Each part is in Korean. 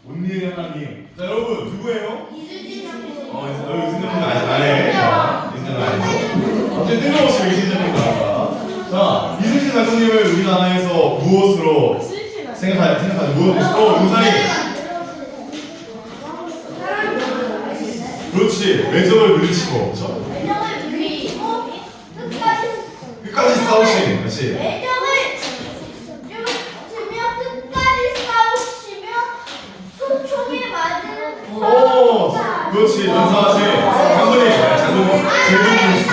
온리의 하나님. 자, 여러분 누구예요? 이수진 장군. 이순신 장군 안 해. 이순신 장군 아니고. 갑자기 뜬금없이 이순신 장군 나왔다. 자, 이순신 장군님을 우리나라에서 무엇으로 생각하죠? 무엇으로? 우사히. 그렇지. 외적을 물리치고, 그렇죠? 애정을 누리고 끝까지 싸우신, 그렇지. 애정을 주며 끝까지 싸우시며 소총에 맞은 오, 그렇지. 전사하신 장군님, 장군님 제일 좋으시고.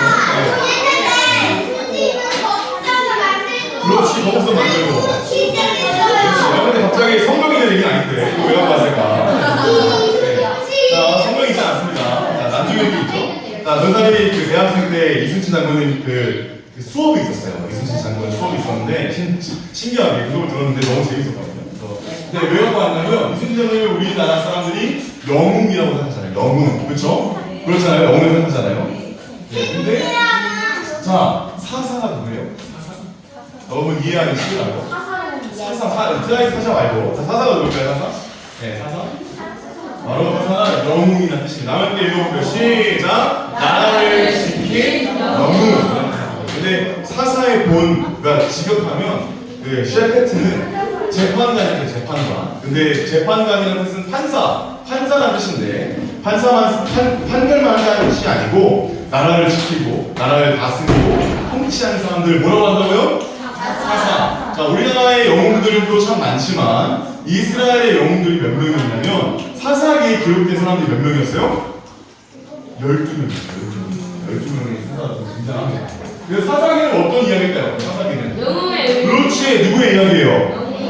그렇지, 거기서 만들고. 그렇지. 근데 갑자기 성경이 될 얘기는 아닌데 이거 왜 갖고 왔을까? 자, 성경 있지 않습니다. 자, 나중에 있죠. 자, 전사님이 그 대학생 때 이순신 장군님 그 수업이 있었어요. 이순신 장군 수업이 있었는데 신기하게 그걸 들었는데 너무 재밌었거든요. 근데 왜 갖고 왔냐면 이순신 장군을 우리나라 사람들이 영웅이라고 생각하잖아요. 영웅, 그렇죠? 그렇잖아요. 영웅을 생각하잖아요. 네, 근데 자, 사사가 누구예요? 사사? 여러분 이해하기 쉬워요. 사사 말고 사사가 누굴까요? 사사? 네, 사사. 바로 사사는 영웅이라는 뜻입니다. 나올 때 읽어볼게요. 시작! 나라를 지킨 영웅. 근데 사사의 본, 그러니까 직역하면 그 셰페트는 재판관이에요. 재판관. 근데 재판관이라는 뜻은 판사라는 뜻인데 판결만 한다는 뜻이 아니고 나라를 지키고 나라를 다스리고 통치하는 사람들 뭐라고 한다고요? 사사. 자, 우리나라의 영웅들도 참 많지만 이스라엘의 영웅들이 몇 명이 있냐면 사사기에 기록된 사람들이 몇 명이었어요? 12명이었어요. 12명의 사사가 등장합니다. 그래서 사사기는 어떤 이야기일까요? 사사기는 영웅의 그렇지. 누구의 이야기예요?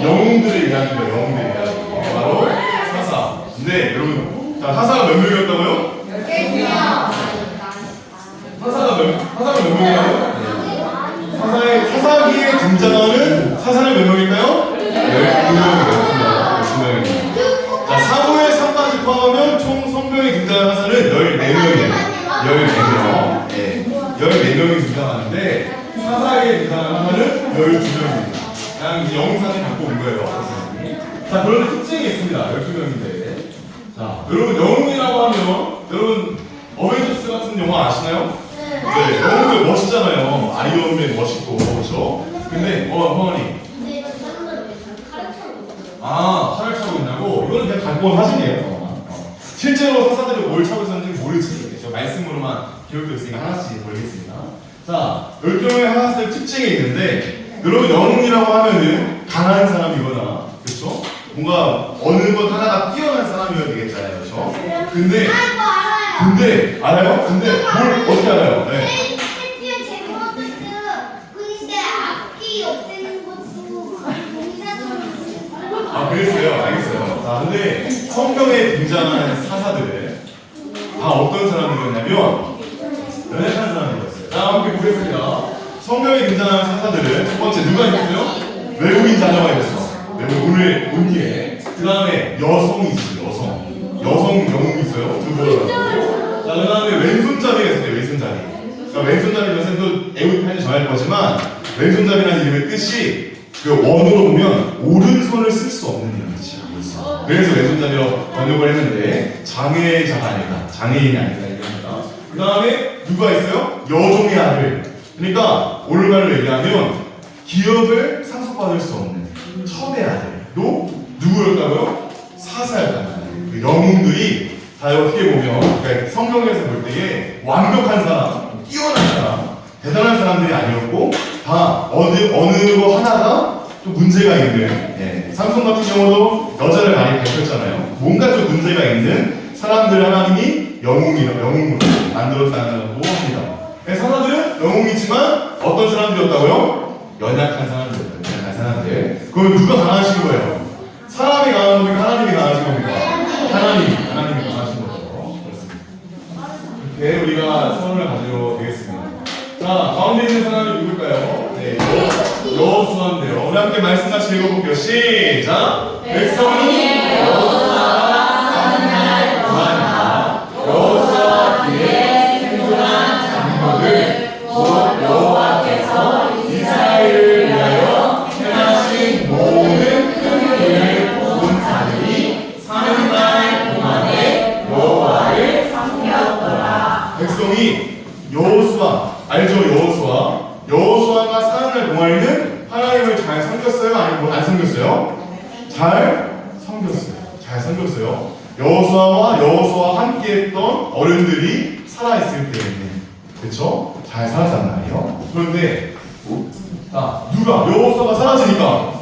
영웅들의 이야기입니다. 영웅들의 이야기. 바로 사사. 근데 여러분, 자, 사사가 몇 명이었다고요? 10개요. 사사가 몇 명이라고요? 사사기에 등장하는 사사는 몇 명일까요? 12명입니다. 12명입니다. 자, 사무엘 3까지 포함하면 총 성경에 등장하는 사사는 14명이에요. 14명. 네. 14명이 등장하는데 사사기에 등장하는 사사는 12명입니다. 그냥 영상을 갖고 온 거예요. 자, 그런데 특징이 있습니다. 12명인데. 자, 여러분 영웅이라고 하면 여러분 어벤져스 같은 영화 아시나요? 네, 영웅들 멋있잖아요. 아이언맨 멋있고, 그렇죠? 근데 허원이 활을 차고 있냐고? 이거는 그냥 갖고 온 사진이에요. 실제로 사사들이 뭘 차고 있었는지 모르지. 저 말씀으로만 기록되어 있으니까 하나씩 보겠습니다. 자, 12명의 하나씩 특징이 있는데 여러분 영웅이라고 하면은 강한 사람이거나, 그렇죠? 뭔가 어느 것 하나가 뛰어난 사람이어야 되겠잖아요, 그렇죠? 근데 알아요? 근데 뭘 어떻게 알아요? 네. 그랬어요. 알겠어요. 자, 근데 성경에 등장하는 사사들은 다 어떤 사람들이었냐면 연약한 사람들이었어요. 자, 함께 보겠습니다. 성경에 등장하는 사사들은 첫 번째 누가 있었어요? 외국인 자녀가 있었어. 오늘 온리에. 그 다음에 여성이 있어요. 여성 영웅이 있어요. 두 분. 자, 그 다음에 왼손잡이가 있어요. 왼손잡이. 그러니까 왼손잡이 선생도 애국편에 정할 거지만 왼손잡이라는 이름의 뜻이 그 원어로 보면 오른손을 쓸 수 없는 이라는 뜻이라고 있어요. 그래서 왼손잡이로 번역을 했는데 장애자가 아니다. 장애인이 아니다. 얘기합니다. 그 다음에 누가 있어요? 여종의 아들. 그러니까 오늘날로 얘기하면 기업을 상속받을 수 없는 첩의 아들도 누구였다고요? 사사였다는 그 영웅들이 다 어떻게 보면 그러니까 성경에서 볼 때에 완벽한 사람, 뛰어난 사람, 대단한 사람들이 아니었고 다 어느 거 하나가 좀 문제가 있는 삼손 같은 경우도 여자를 많이 밝혔잖아요. 뭔가 좀 문제가 있는 사람들 하나님이 영웅으로 만들었다고 합니다. 사람들은 영웅이지만 어떤 사람들이었다고요? 연약한 사람들이었어요. 연약한 사람들. 그럼 누가 강하신 거예요? 사람이 강한 겁니까? 하나님이 강하신 겁니까? 하나님이 강하신 거죠. 그렇습니다. 이렇게 우리가 서론을 가지고 되겠습니다. 자, 가운데 있는 사람이 누굴까요? 네, 여호수아인데요. 우리 함께 말씀 같이 읽어볼게요. 시작! 백성이 여호수아가 삼는 날 구하니까 여호수아 뒤에 생존한 장로들 곧 여호와께서 이스라엘을 위하여 행하신 모든 큰 일을 본 자들 잘 섬겼어요. 잘 섬겼어요. 여호수아와 함께했던 어른들이 살아있을 때에는 그렇죠? 잘 살았단 말이에요. 그런데 자 누가 여호수아가 사라지니까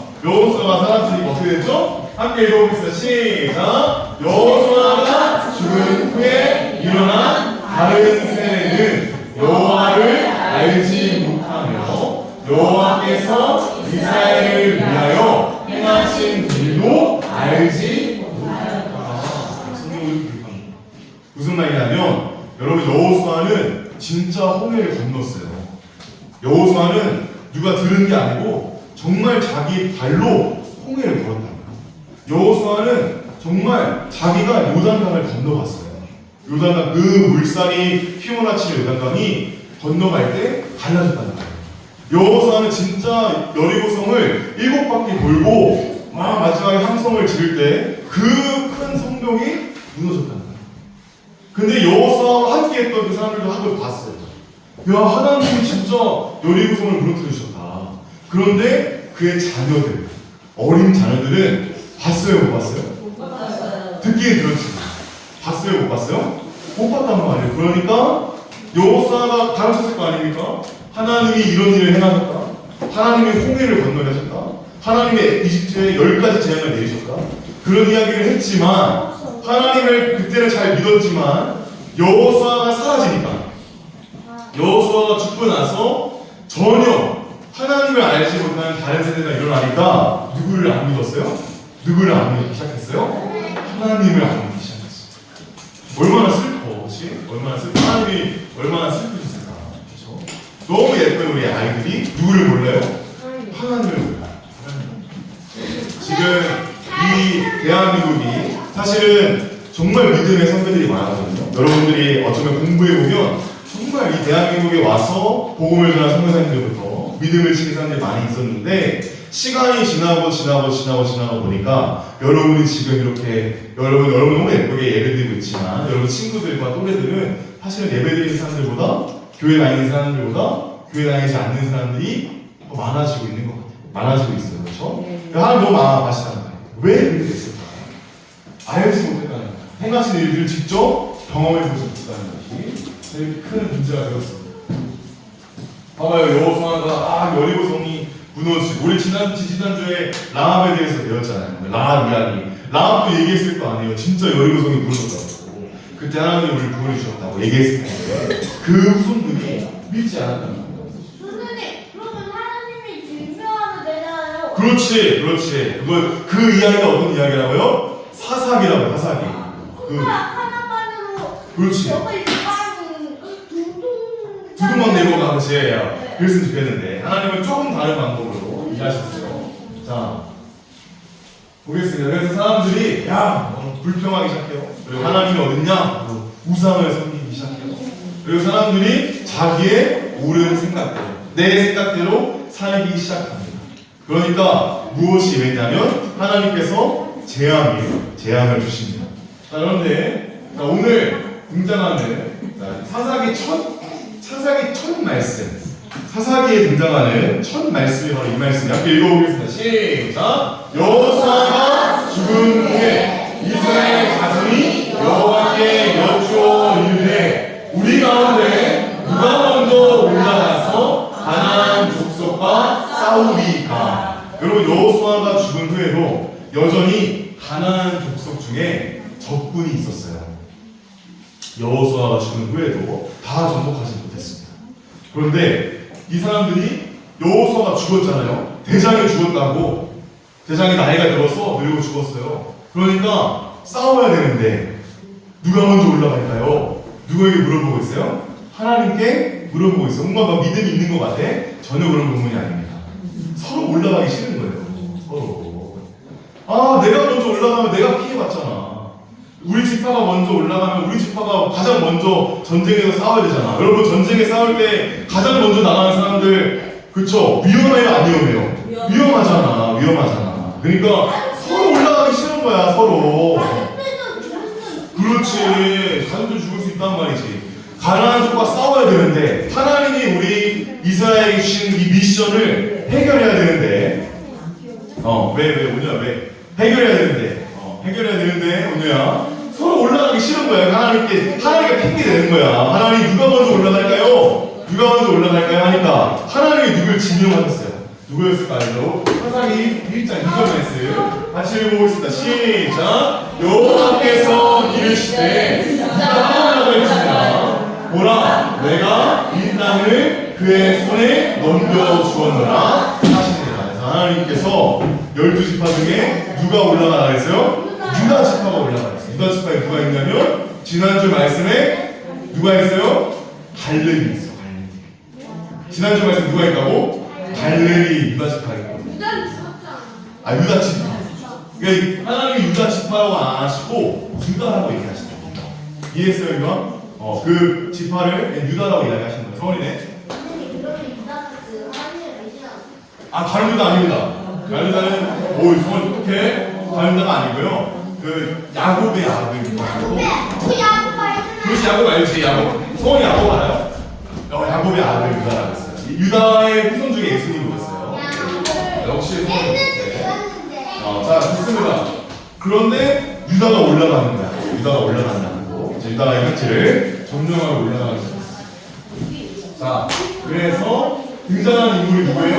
어떻게 됐죠? 함께 읽어보겠습니다. 시작. 여호수아가 죽은 후에 일어난 다른 세대는 여호와를 알지 못하며 여호와께서 이스라엘을 위하여 행하신 일도 알지 못하였다. 무슨 말이냐면 여러분 여호수아는 진짜 홍해를 건넜어요. 여호수아는 누가 들은 게 아니고 정말 자기 발로 홍해를 걸었다. 여호수아는 정말 자기가 요단강을 건너갔어요. 요단강 그 물살이 휘몰아치는 요단강이 건너갈 때 갈라졌다는 거예요. 여호수아는 진짜 여리고성을 7바퀴 돌고 막 마지막에 함성을 지를 때 그 큰 성벽이 무너졌다는 거예요. 근데 여호수아와 함께했던 그 사람들도 한번 봤어요. 야 하나님이 진짜 여리고성을 무너뜨려 주셨다. 그런데 그의 자녀들, 어린 자녀들은 봤어요, 못 봤어요? 못 봤어요. 듣기에 들었지. 봤어요, 못 봤어요? 못 봤단 말이에요. 그러니까 여호수아가 가르쳤을 거 아닙니까? 하나님이 이런 일을 행하셨다. 하나님이 홍해를 건너게 하셨다. 하나님의 이집트에 10가지 재앙을 내리셨다. 그런 이야기를 했지만 하나님을 그때는 잘 믿었지만 여호수아가 사라지니까 여호수아가 죽고 나서 전혀 하나님을 알지 못하는 다른 세대가 일어나니까 누구를 안 믿었어요? 누구를 안 믿기 시작했어요? 하나님을 안 믿기 시작했어요. 얼마나 슬퍼, 그렇지? 얼마나 슬퍼. 하나님이 얼마나 슬프셨을까, 그렇죠? 너무 예쁜 우리 아이들이 누구를 몰라요? 하나님을 몰라요. 지금 이 대한민국이 사실은 정말 믿음의 선배들이 많았거든요. 여러분들이 어쩌면 공부해보면 정말 이 대한민국에 와서 복음을 전한 선교사님들부터 믿음을 지킨 사람들이 많이 있었는데 시간이 지나고 보니까 여러분이 지금 이렇게 여러분 너무 예쁘게 예배드리고 있지만 여러분 친구들과 또래들은 사실은 예배드리는 사람들보다 교회 다니는 사람들보다 교회 다니지 않는 사람들이 더 많아지고 있는 것 같아요. 많아지고 있어요. 그렇죠? 하나님 너무 많아가시다는 거예요. 왜 그렇게 됐을까? 알지 못했다는 거예요. 행하신 일들을 직접 경험해 보지 못했다는 것이 제일 큰 문제가 되었습니다. 봐봐요. 여호수아가 여리고성이 무너지고 우리 지난주에 라합에 대해서 배웠잖아요. 라합 이야기. 라합도 얘기했을 거 아니에요. 진짜 여리고성이 무너졌다고. 그때 하나님이 우리를 구원해주셨다고 얘기했을 텐데 그 후손들이 믿지 않았다는 거예요. 선생님, 그러면 하나님이 증명하면 되잖아요. 그렇지. 그 이야기가 어떤 이야기라고요? 사사기라고요. 사사기. 하나만으로 그렇지. 여기 두둥만 내고 가듯이 그랬으면 좋겠는데 하나님은 조금 다른 방법으로 일하셨어요. 자 보겠습니다. 그래서 사람들이 불평하기 시작해요. 그리고 하나님이 어딨냐? 우상을 섬기기 시작해요. 그리고 사람들이 자기의 옳은 생각대로 내 생각대로 살기 시작합니다. 그러니까 무엇이 왜냐면 하나님께서 재앙을 주십니다. 자 그런데 오늘 등장하는 사사기 첫 말씀, 사사기에 등장하는 첫 말씀이 바로 이 말씀이에요. 함께 읽어보겠습니다. 시작. 여호수아가 죽은 후에 이스라엘 자손이 여호와께 여쭈어 이르되 우리 가운데 누가 먼저 올라가서 가나안 족속과 싸우리이까. 여러분 여호수아가 죽은 후에도 여전히 가나안 족속 중에 적군이 있었어요. 여호수아가 죽은 후에도 다 정복하지 못했습니다. 그런데 이 사람들이 여호수아가 죽었잖아요. 대장이 죽었다고. 대장이 나이가 들어서 늙고 죽었어요. 그러니까 싸워야 되는데 누가 먼저 올라갈까요? 누구에게 물어보고 있어요? 하나님께 물어보고 있어요. 뭔가 막 믿음이 있는 것 같아? 전혀 그런 부분이 아닙니다. 서로 올라가기 싫은 거예요. 서로. 내가 먼저 올라가면 내가 피해봤잖아. 우리 지파가 먼저 올라가면 우리 지파가 가장 먼저 전쟁에서 싸워야 되잖아. 여러분 전쟁에 싸울 때 가장 먼저 나가는 사람들 그쵸? 위험해요? 안 위험해요? 위험하잖아. 그러니까 서로 올라가기 싫은 거야. 서로. 그렇지. 자녀들 죽을 수 있단 말이지. 가나안 족과 싸워야 되는데 하나님이 우리 이스라엘에 주신 이 미션을 해결해야 되는데 왜? 해결해야 되는데 오늘야 서로 올라가기 싫은 거야. 하나님께 핑계 대는 거야. 하나님 누가 먼저 올라갈까요? 하니까 하나님이 누굴 지명하셨어요? 누구였을까요? 사사기 1장 2절 말씀 같이 읽어보겠습니다. 시작. 여호와께서 이르시되 누가 올라갈지니라 보라 내가 이 땅을 그의 손에 넘겨주었노라 하시니라. 하나님께서 12지파 중에 누가 올라가라 그랬어요? 유다 지파가 올라가라 그랬어요. 유다 지파에 누가 있냐면 지난주 말씀에 누가 있어요? 갈렙이 있어. 지난주 말씀 누가 있다고? 갈렙이 유다 지파가 있고. 유다 지파. 그러니까 하나님이 유다 지파라고 안 하시고 유다라고 얘기하시는 거예요. 이해했어요, 이거? 그 지파를 유다라고 이야기하시는 거예요. 성원이네. 다른 유다 아닙니다. 다른 유다는 성원 똑똑해. 다른 유다가 아니고요. 그 야곱의 아들이고. 그렇지, 야곱 알지? 야곱. 성원이 야곱 알아요? 야곱의 아들 유다라고 했어요. 유다의 후손 중에 예수님이 있어요. 역시 성원이. 자, 좋습니다. 그런데 유다가 올라가는 거야. 유다가 올라간다는 거. 유다가 이 현지를 점령하고 올라가는 거예요. 자, 그래서 등장한 인물이 누구예요?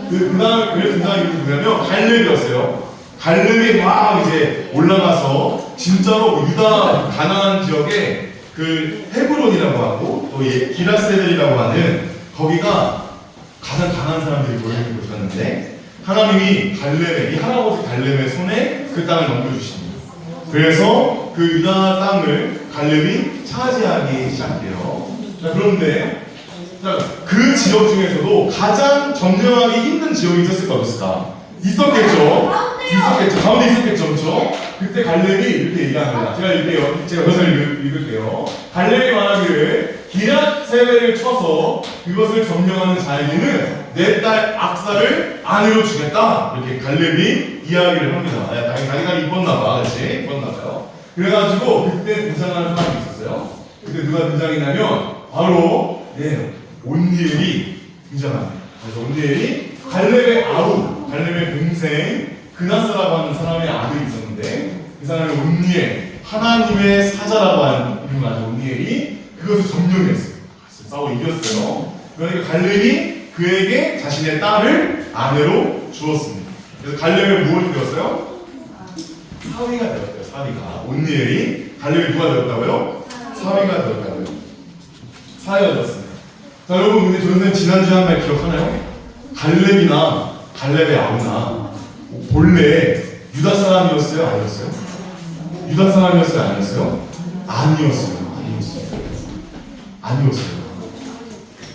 그래서 등장한 인물이 누구냐면 갈렙이었어요. 갈렙이 막 이제 올라가서 진짜로 유다 가나안 지역에 그 헤브론이라고 하고 또 기라세벨이라고 하는 거기가 가장 강한 사람들이 모여있는 곳이었는데 하나님이 이 할아버지 갈렙의 손에 그 땅을 넘겨주십니다. 그래서 그 유다 땅을 갈렙이 차지하기 시작해요. 자, 그런데 그 지역 중에서도 가장 점령하기 힘든 지역이 있었을까 없었을까? 있었겠죠. 가운데 있었겠죠. 그렇죠? 그때 갈렙이 이렇게 얘기합니다. 제가 그것을 읽을게요. 갈렙이 말하기를 기랏세벨을 쳐서 그것을 점령하는 자에게는 내 딸 악사를 아내로 주겠다. 이렇게 갈렙이 이야기를 합니다. 자기가 이뻤나봐. 그렇지? 이뻤나봐요. 그래가지고 그때 등장하는 사람이 있었어요. 그때 누가 등장했냐면 바로 온니엘이 등장합니다. 그래서 온니엘이 갈렙의 갈렙의 동생 그나스라고 하는 사람의 아들이 있었는데 그 사람이 온니엘, 하나님의 사자라고 하는 이름을 가진 온니엘이 그것을 점령했어요. 싸워 이겼어요. 그러니까 갈렙이 그에게 자신의 딸을 아내로 주었습니다. 그래서 갈렙의 무엇이 되었어요? 사위가 되었어요. 사위가. 온니엘이 갈렙이 누가 되었다고요? 사위가 되었다고요. 사위가 되었습니다. 자, 여러분 근데 선생님 지난주에 한 말 기억하나요? 갈렙이나 갈렙의 아우나 본래 유다 사람이었어요? 아니었어요? 유다 사람이었어요? 아니었어요?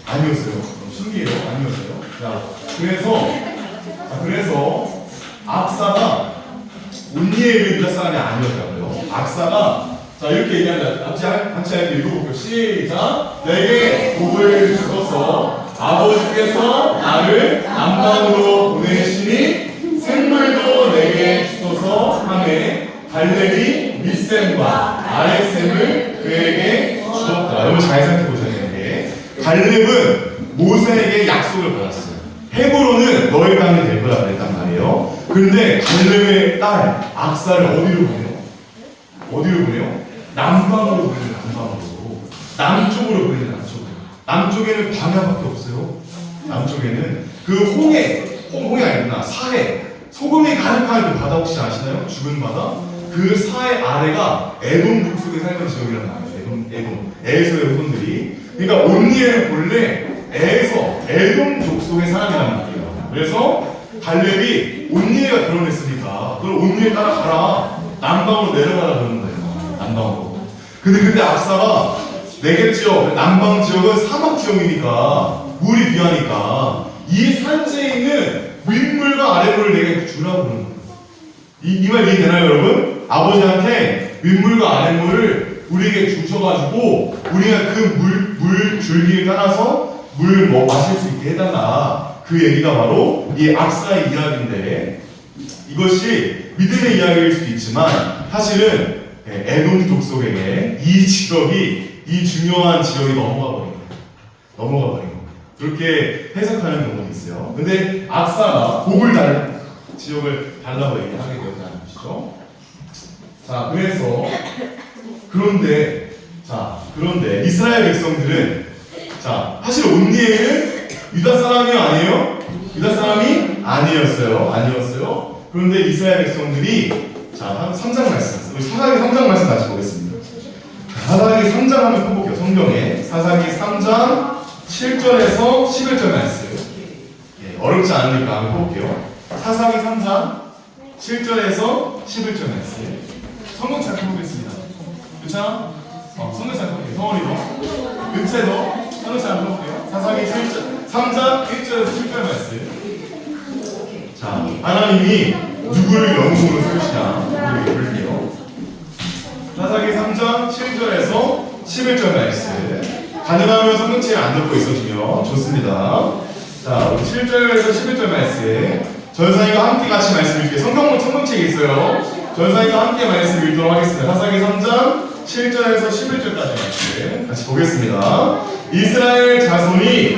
아니었어요. 신기해요. 아니었어요. 자, 그래서 악사가 온니엘은 유다 사람이 아니었다고요. 악사가 이렇게 얘기합니다. 같이 읽어볼게요. 시작. 내게 복을 주소서. 아버지께서 나를 남방으로 보내시니 생물도 내게 주소서 하매 갈렙이 밑샘과 아랫샘을 그에게 주었다. 여러분 잘 생각해 보셔야 되는데 갈렙은 모세에게 약속을 받았어요. 헤브론은 너의 땅이 될 거라 그랬단 말이에요. 그런데 갈렙의 딸 악사를 어디로 보내요? 남방으로 보내요. 남쪽으로 보내요. 남쪽에는 광야밖에 없어요. 남쪽에는 그 홍해 아니구나. 사해. 소금이 가득한 그 바다 혹시 아시나요? 죽은 바다. 그 사해 아래가 에돔 북속에 살던 지역이란 말이에요. 에에서의 후손들이. 그러니까 온니엘은 본래 에돔 족속의 사람이란 말이에요. 그래서 갈렙이 온니엘과 결혼했으니까 그걸 온니엘 따라가라. 남방으로 내려가라 그러는 거예요. 남방으로. 근데 그때 악사가 내게 지역, 남방 지역은 사막 지역이니까 물이 귀하니까 이 산지에 있는 윗물과 아랫물을 내게 주라고 그러는 거예요. 이 말 이해되나요, 여러분? 아버지한테 윗물과 아랫물을 우리에게 주셔가지고 우리가 그 물 줄기를 따라서 물 마실 수 있게 해달라. 그 얘기가 바로 이 악사의 이야기인데 이것이 믿음의 이야기일 수도 있지만 사실은 에돔 족속에게 이 중요한 지역이 넘어가 버린 거예요. 그렇게 해석하는 경우도 있어요. 근데 악사가 복을 지역을 달라고 얘기하게 되었다는 것이죠. 그렇죠? 자, 그런데 이스라엘 백성들은 자, 사실 온니엘은 유다 사람이 아니에요? 유다 사람이 아니었어요. 그런데 이스라엘 백성들이 자, 3장 말씀, 우리 사사기 3장 말씀 다시 보겠습니다. 사사기 3장 한번 펴볼게요. 성경에 사사기 3장 7절에서 11절 말씀. 예, 어렵지 않으니까 한번 펴볼게요. 사사기 3장 7절에서 11절 말씀. 성경 잘 펴보겠습니다. 그쵸? 성경 잘 펴볼게요. 성원이도 은채도 성경 잘 펴볼게요. 사사기 3장 1절에서 7절 말씀. 자, 하나님이 누구를 영웅으로 세우시나 우리 볼게요. 사사기 3장 7절에서 11절 말씀. 가능하면 성경책에 안 듣고 있어주면 좋습니다. 자, 7절에서 11절 말씀. 전사님과 함께 같이 말씀 읽게요. 성경책에 있어요. 전사님과 함께 말씀 읽도록 하겠습니다. 사사기 3장 7절에서 11절까지 말씀 같이 보겠습니다. 이스라엘 자손이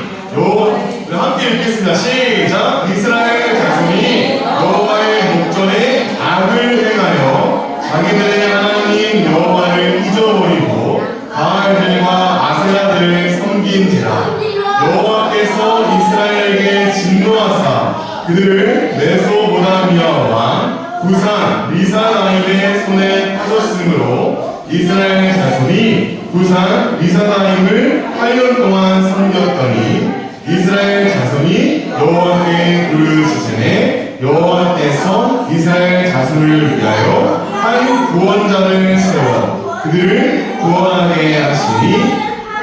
함께 읽겠습니다. 시작! 이스라엘 자손이 여호와의 목전에 악을 행하여 자기들의 하나님 여호와를 잊어버리고 바알들과 아세라들을 섬긴지라. 여호와께서 이스라엘에게 진노하사 그들을 메소보다미아 왕 구산 리사나임의 손에 파줬으므로 이스라엘 자손이 구산 리사나임을 8년 동안 섬겼더니 이스라엘 자손이 여호와께 부르짖으매 여호와께서 이스라엘 자손을 위하여 한 구원자를 세워 그들을 구원하게 하시니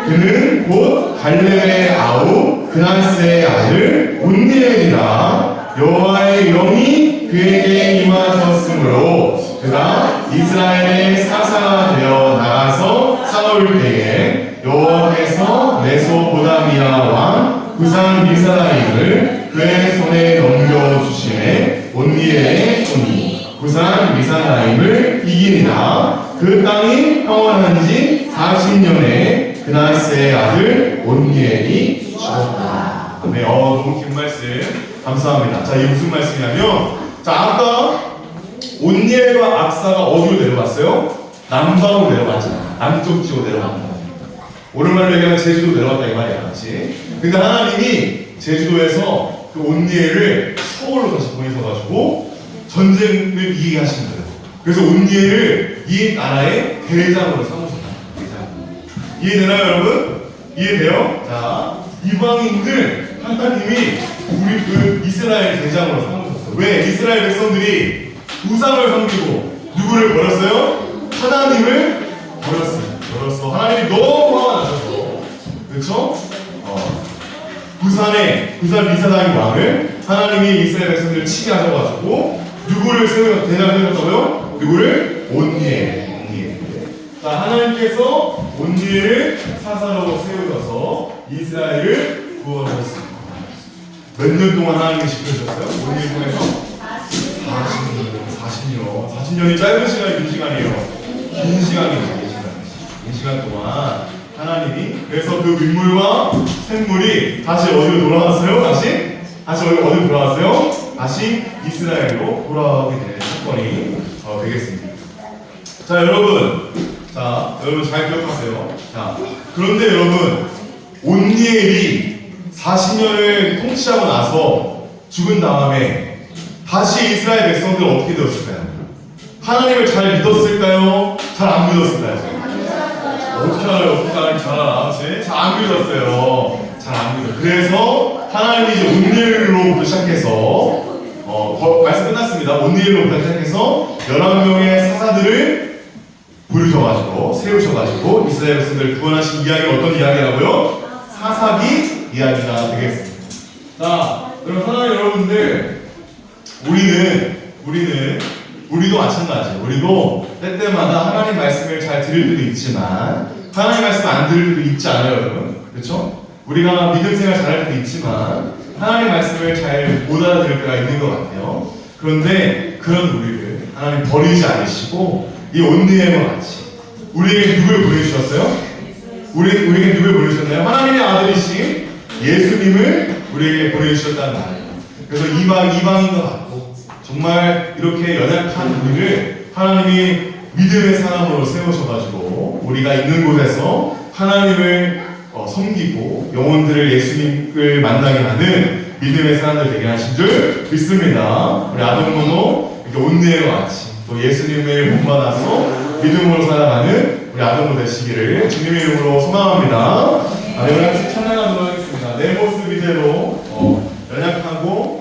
그는 곧 갈렙의 아우 그나스의 아들 온니엘이라. 여호와의 영이 그에게 임하셨으므로 그가 이스라엘의 사사가 되어 나가서 싸울 때에 여호와께서 메소보다미아 왕 구산 리사나임을 그의 손에 넘겨주시매 온니엘의 손이 구산 리사나임을 이기니라. 그 땅이 평안한 지 40년에 그나스의 아들 온니엘이 죽었다. 네, 너무 긴 말씀 감사합니다. 자, 이게 무슨 말씀이냐면, 자, 아까 온니엘과 악사가 어디로 내려갔어요? 남방으로 내려갔잖아. 남쪽 지역으로 내려갔다. 오랜만에 얘기하면 제주도 내려갔다 이 말이야, 같이. 근데 하나님이 제주도에서 그 온니엘을 서울로 다시 보내셔가지고 전쟁을 이기게 하신 거예요. 그래서 온니엘을 이 나라의 대장으로 삼으셨다. 대장. 이해되나요, 여러분? 이해돼요? 자, 이방인들 하나님이 우리 그 이스라엘 대장으로 삼으셨어요. 왜? 이스라엘 백성들이 우상을 섬기고 누구를 버렸어요? 하나님을 버렸어. 하나님이 너무 화가 나셔서, 그렇죠? 구산 리사나임 왕을 하나님이 이스라엘 백성들을 치게 하셔가지고 누구를 대장을 세우셨다고요? 누구를? 온니엘. 자, 하나님께서 온니엘을 사사로 세우셔서 이스라엘을 구원하셨습니다. 몇 년 동안 하나님이 지켜주셨어요? 온니엘 통해서 40년이 짧은 시간이 긴 시간이에요. 긴 시간 동안 하나님이 그래서 그 민물과 샘물이 다시 어디로 돌아왔어요? 다시 어디로 돌아왔어요? 다시 이스라엘로 돌아오게 되는 사건이 되겠습니다. 자, 여러분 잘 기억하세요. 자, 그런데 여러분, 온니엘이 40년을 통치하고 나서 죽은 다음에 다시 이스라엘 백성들 어떻게 되었을까요? 하나님을 잘 믿었을까요? 잘 안 믿었을까요? 어떻게 알아요? 잘 알아. 잘 안 믿었어요. 잘 안 믿었어요. 그래서 하나님이 이제 온니엘로부터 시작해서 말씀 끝났습니다. 온니엘로부터 시작해서 11명의 사사들을 부르셔가지고 세우셔가지고 이스라엘 백성들을 구원하신 이야기가 어떤 이야기라고요? 사사기 이야기가 되겠습니다. 자, 그럼 사랑하는 여러분들, 우리도 마찬가지. 우리도 때때마다 하나님 말씀을 잘 들을 때도 있지만 하나님 말씀 안 들을 때도 있지 않아요, 여러분? 그렇죠? 우리가 믿음 생활 잘할 때도 있지만 하나님 말씀을 잘 못 알아들을 때가 있는 것 같아요. 그런데 그런 우리를 하나님 버리지 않으시고 이 온니엘과 같이 우리에게 누굴 보내주셨어요? 우리에게 누굴 보내주셨나요? 하나님의 아들이신 예수님을 우리에게 보내주셨다는 말이에요. 그래서 이방인 것 같고 정말 이렇게 연약한 우리를 하나님이 믿음의 사람으로 세우셔가지고 우리가 있는 곳에서 하나님을 섬기고 영혼들을 예수님을 만나게 하는 믿음의 사람들 되게 하신 줄 믿습니다. 우리 아동모도 이렇게 온누에와 같이 또 예수님을 본받아서 믿음으로 살아가는 우리 아동모 되시기를 주님의 이름으로 소망합니다. 네, 오늘 같이 찬양하도록 하겠습니다. 내 모습 이대로 연약하고